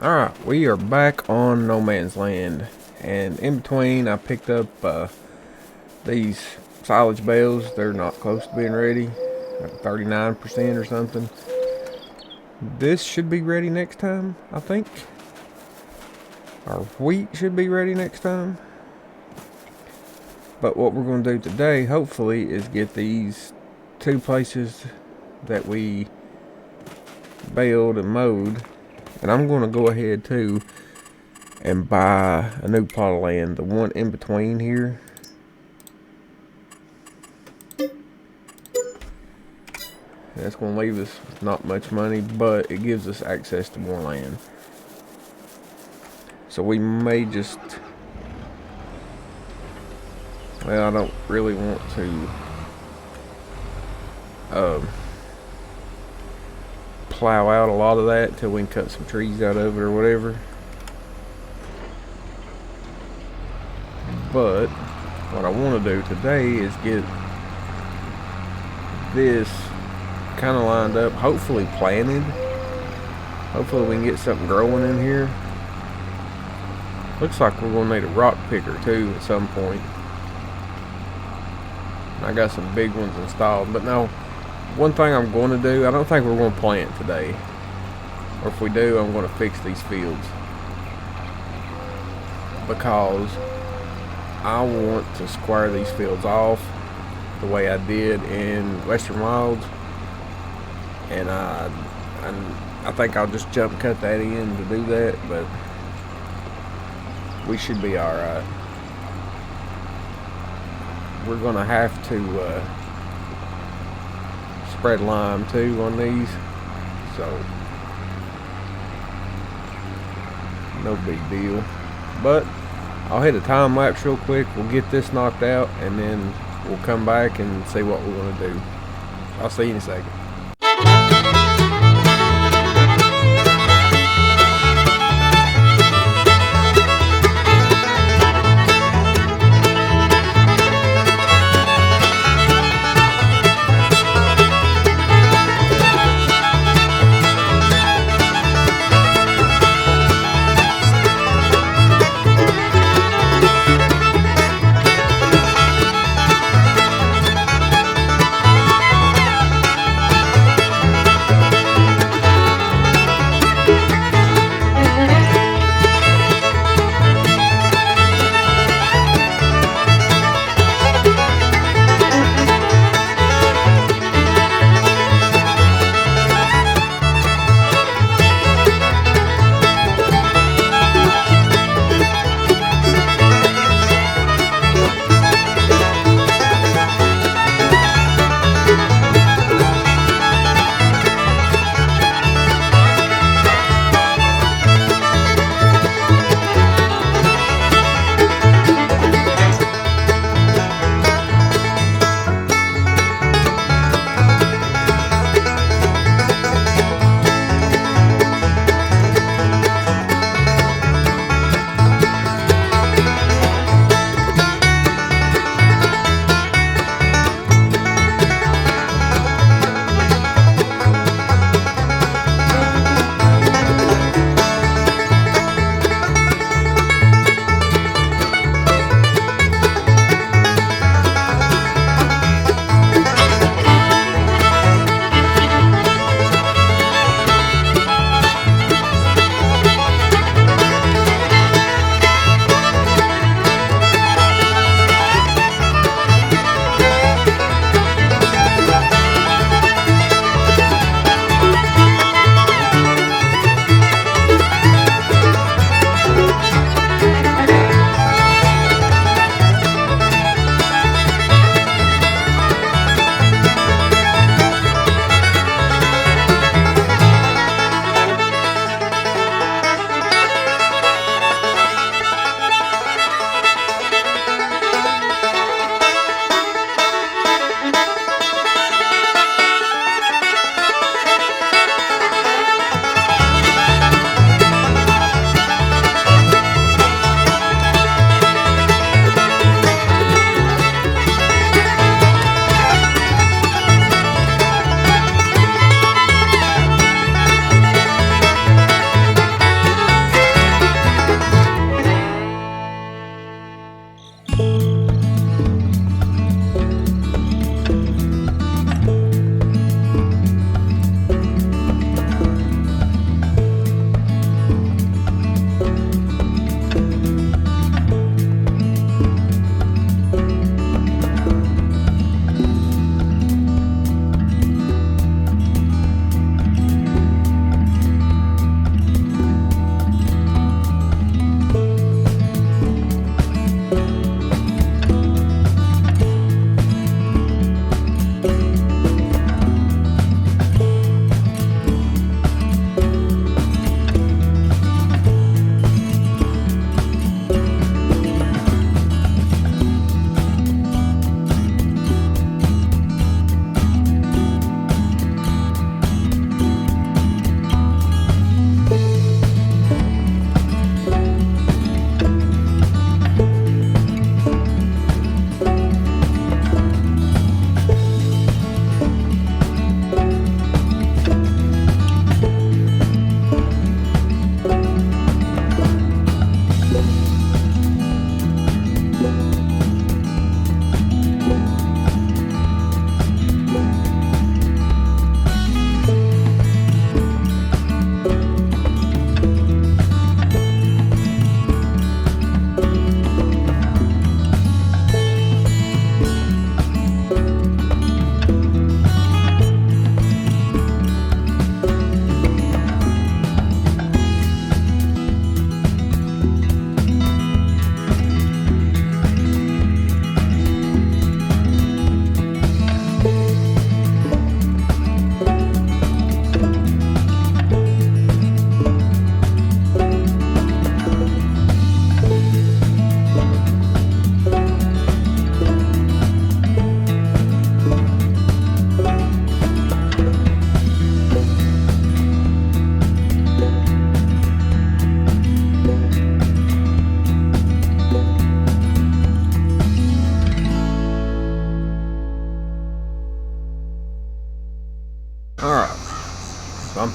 Alright, we are back on No Man's Land, and in between I picked up these silage bales. They're not close to being ready, like 39% or something. This should be ready next time, I think. Our wheat should be ready next time. But what we're going to do today, hopefully, is get these two places that we baled and mowed. And I'm going to go ahead too and buy a new plot of land, the one in between here. That's going to leave us with not much money, but it gives us access to more land. So we may just... Well, I don't really want to plow out a lot of that until we can cut some trees out of it or whatever. But what I want to do today is get this kind of lined up, hopefully planted. Hopefully we can get something growing in here. Looks like we're going to need a rock picker too at some point. I got some big ones installed, but no, one thing I'm going to do, I don't think we're going to plant today. Or if we do, I'm going to fix these fields. Because I want to square these fields off the way I did in Western Wilds. And I think I'll just jump cut that in to do that, but we should be alright. We're gonna have to spread lime too on these, so no big deal. But I'll hit a time lapse real quick. We'll get this knocked out and then we'll come back and see what we're gonna do. I'll see you in a second.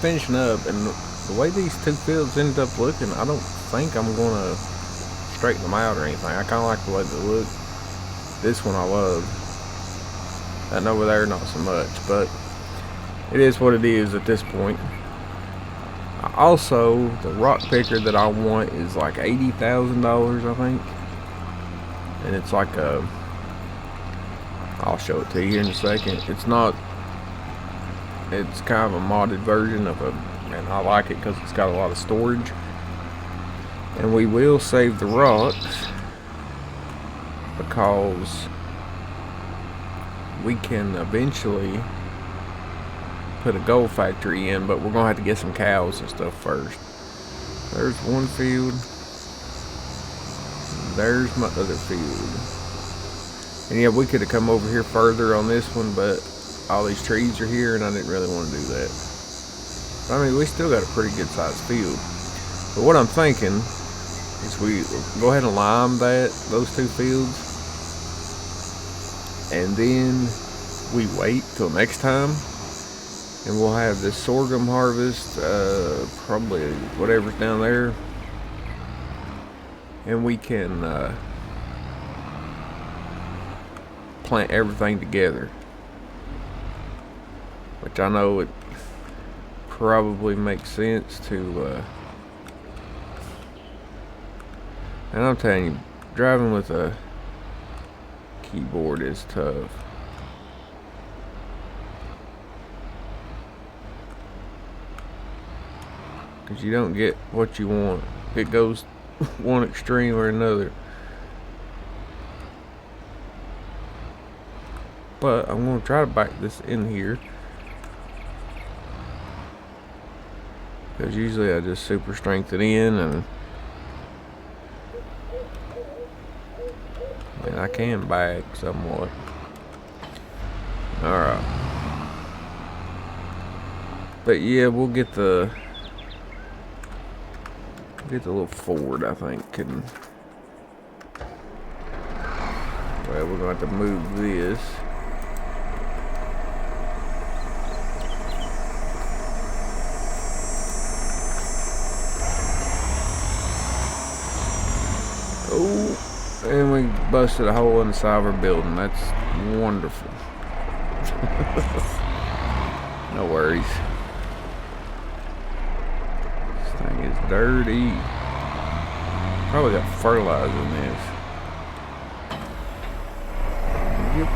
finishing up, and the way these two fields end up looking, I don't think I'm gonna straighten them out or anything. I kind of like the way they look. This one I love. That over there, not so much, but it is what it is at this point. Also, the rock picker that I want is like $80,000, I think. And it's like a, I'll show it to you here in a second. It's kind of a modded version of and I like it because it's got a lot of storage. And we will save the rocks because we can eventually put a gold factory in, but we're gonna have to get some cows and stuff first. There's one field. There's my other field. And yeah, we could have come over here further on this one, but all these trees are here and I didn't really want to do that. But, I mean, we still got a pretty good sized field. But what I'm thinking is we go ahead and lime those two fields, and then we wait till next time. And we'll have this sorghum harvest, probably whatever's down there. And we can plant everything together. Which I know it probably makes sense to... and I'm telling you, driving with a keyboard is tough. Because you don't get what you want. It goes one extreme or another. But I'm going to try to back this in here. Because usually I just super strength it in and I can back somewhat. Alright. But yeah, we'll get the little Ford, I think, and well, we're going to have to move this. Oh, and we busted a hole in the side of our building. That's wonderful. No worries. Is dirty. Probably got fertilizer in this. Yep.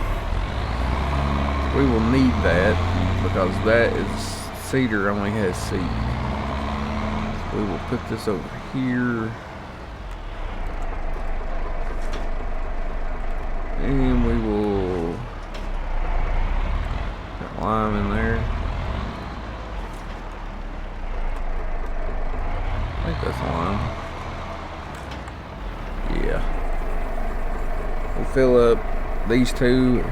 We will need that because that is cedar only has seed. We will put this over here. And we will put lime in there. I think that's lime. Yeah. We'll fill up these two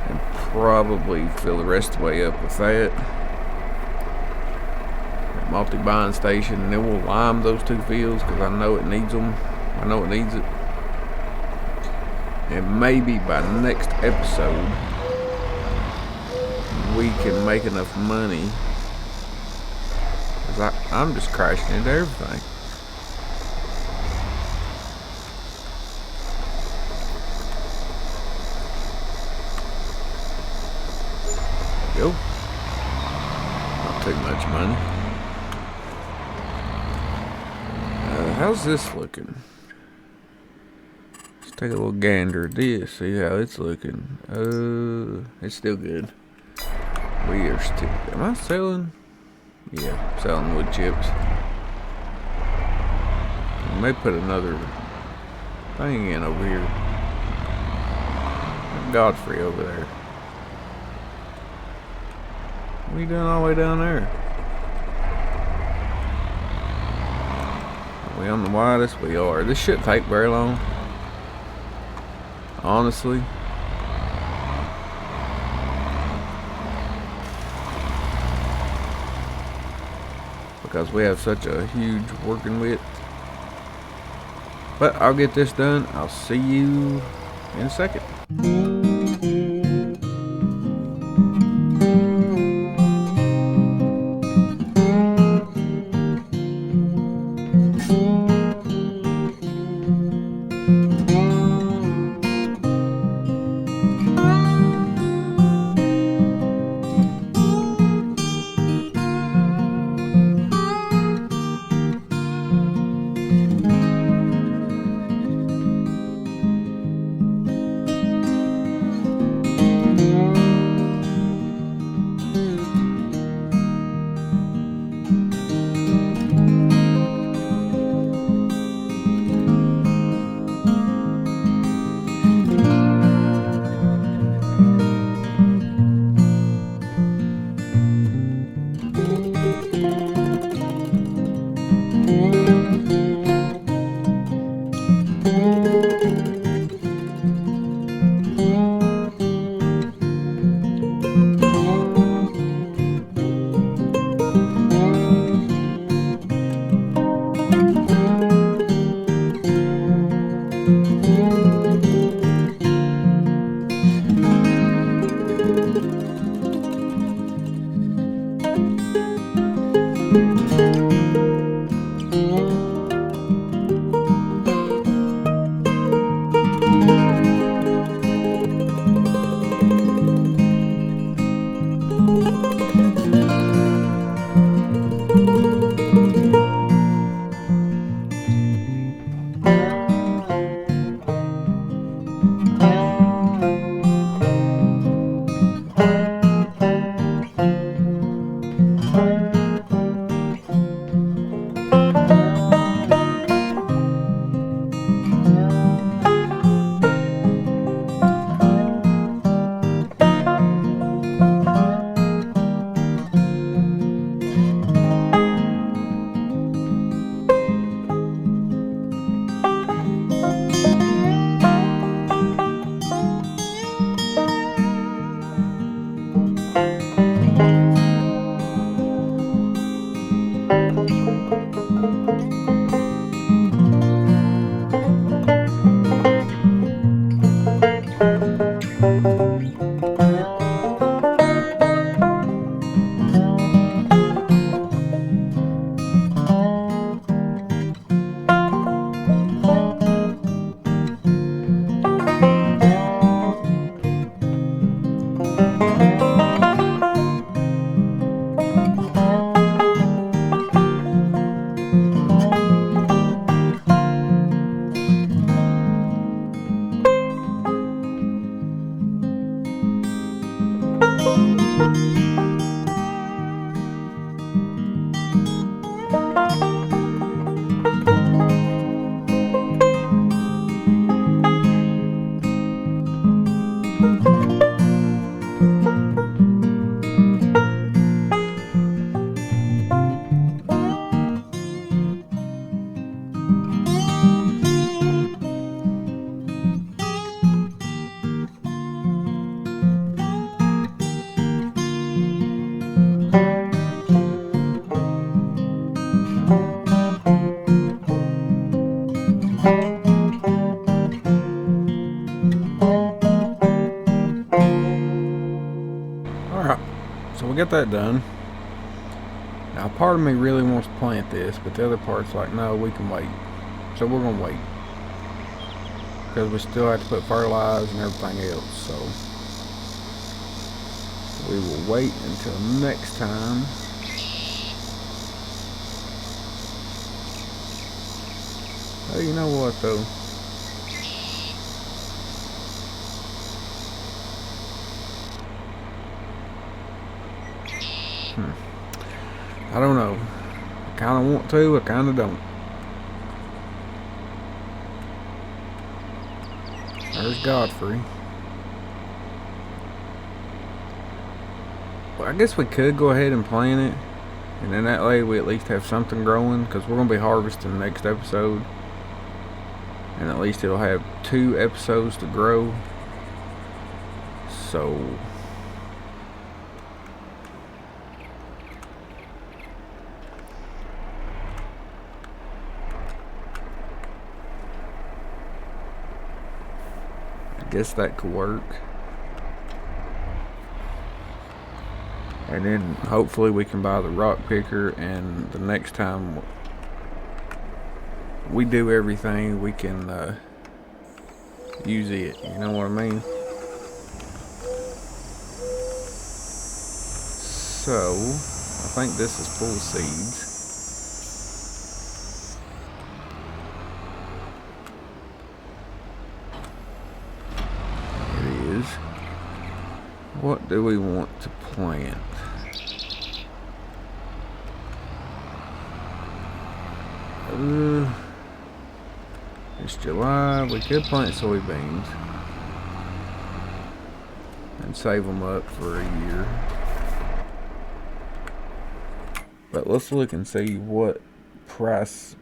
and probably fill the rest of the way up with that multi-bind station, and then we'll lime those two fields because I know it needs them. I know it needs it. And maybe by next episode we can make enough money. I'm just crashing into everything. There we go. Not too much money. How's this looking? Let's take a little gander at this. See how it's looking. It's still good. We are still... Am I selling? Yeah, selling wood chips. I may put another thing in over here. Godfrey over there. What are you doing all the way down there? Are we on the widest? We are. This shouldn't take very long. Honestly. Because we have such a huge working width. But I'll get this done. I'll see you in a second. Alright, so we got that done. Now part of me really wants to plant this, but the other part's like, no, we can wait. So we're gonna wait. Because we still have to put fertilizer and everything else, so we will wait until next time. Oh, you know what though? I don't know. I kind of want to, I kind of don't. There's Godfrey. Well, I guess we could go ahead and plant it. And then that way we at least have something growing. Because we're going to be harvesting the next episode. And at least it'll have 2 episodes to grow. So... guess that could work. And then hopefully we can buy the rock picker, and the next time we do everything we can use it, you know what I mean? So I think this is full of seeds. What do we want to plant? It's July. We could plant soybeans and save them up for a year. But let's look and see what price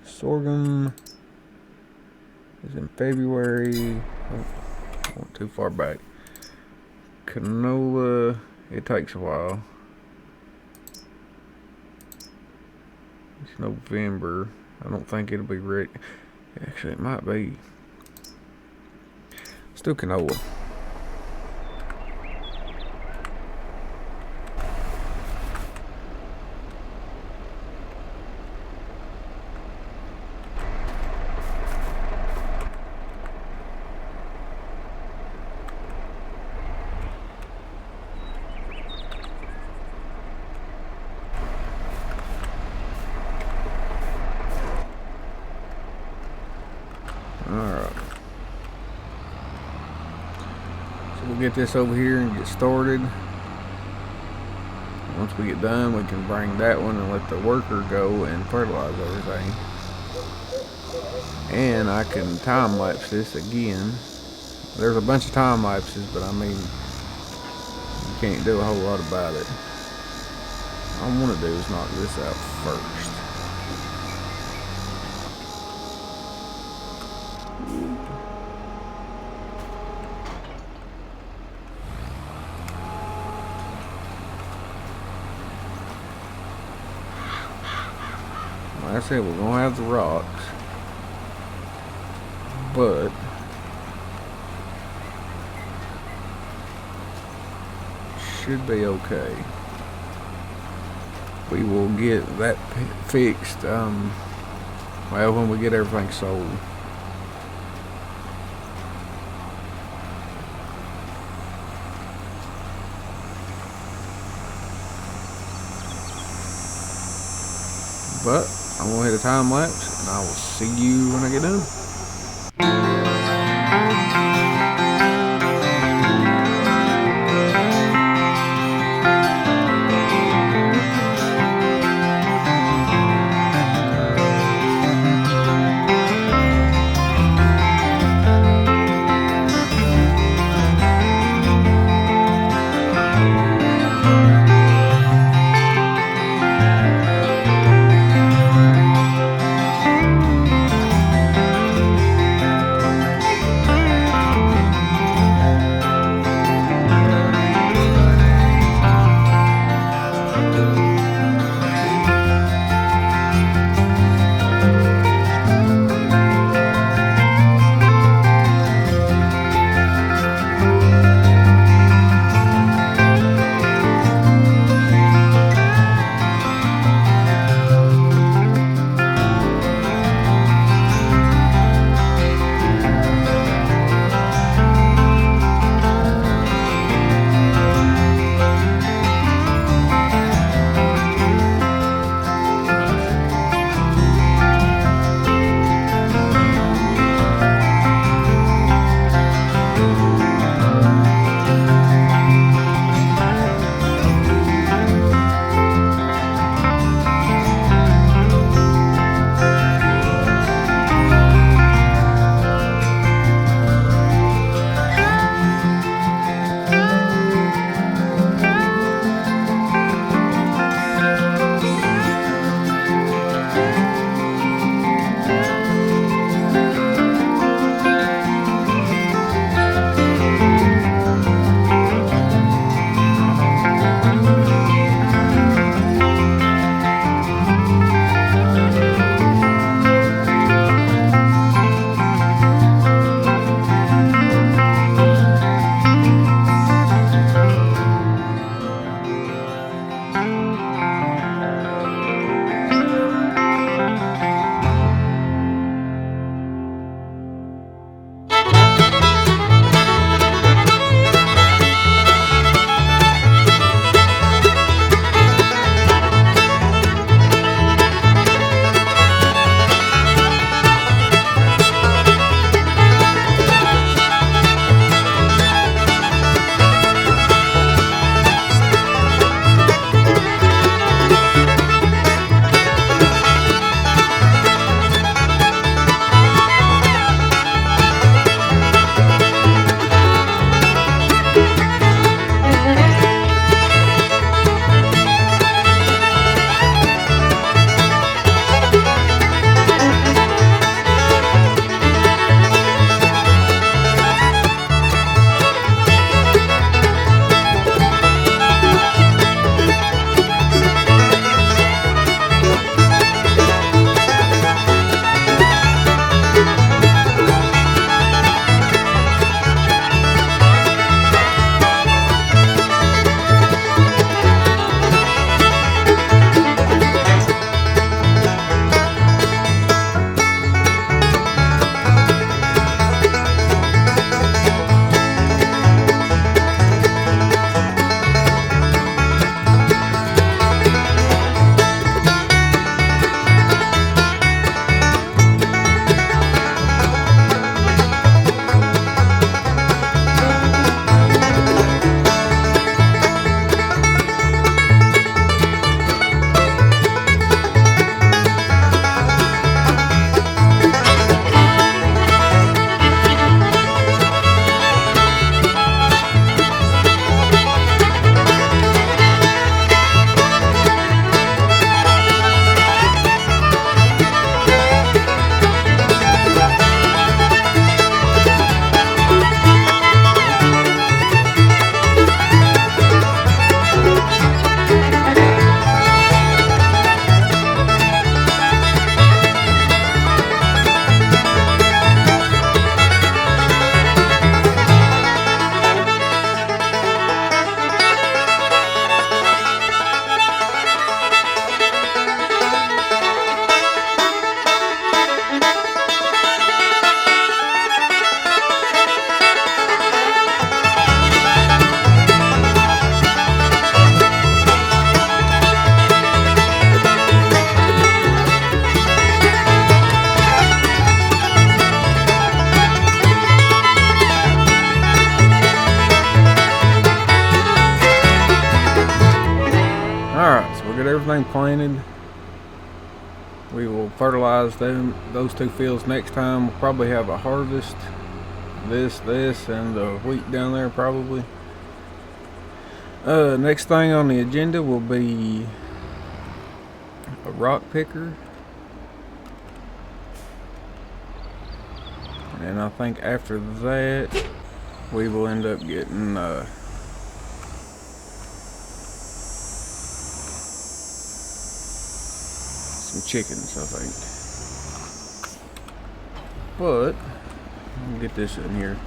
sorghum is in February. Oh, I went too far back. Canola, it takes a while. It's November. I don't think it'll be ready. Actually, it might be. Still canola. Alright. So we'll get this over here and get started. Once we get done, we can bring that one and let the worker go and fertilize everything. And I can time lapse this again. There's a bunch of time lapses, but I mean, you can't do a whole lot about it. All I want to do is knock this out first. Like I said, we're gonna have the rocks, but should be okay. We will get that fixed. Well, when we get everything sold. But I'm gonna hit a time lapse, and I will see you when I get done. planted. We will fertilize those 2 fields next time. We'll probably have a harvest. This, and the wheat down there probably. Next thing on the agenda will be a rock picker. And I think after that, we will end up getting some chickens, I think. But, let me get this in here.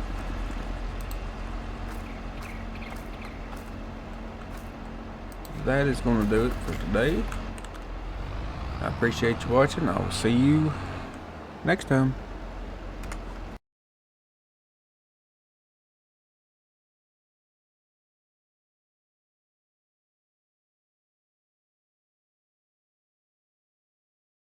That is going to do it for today. I appreciate you watching. I will see you next time.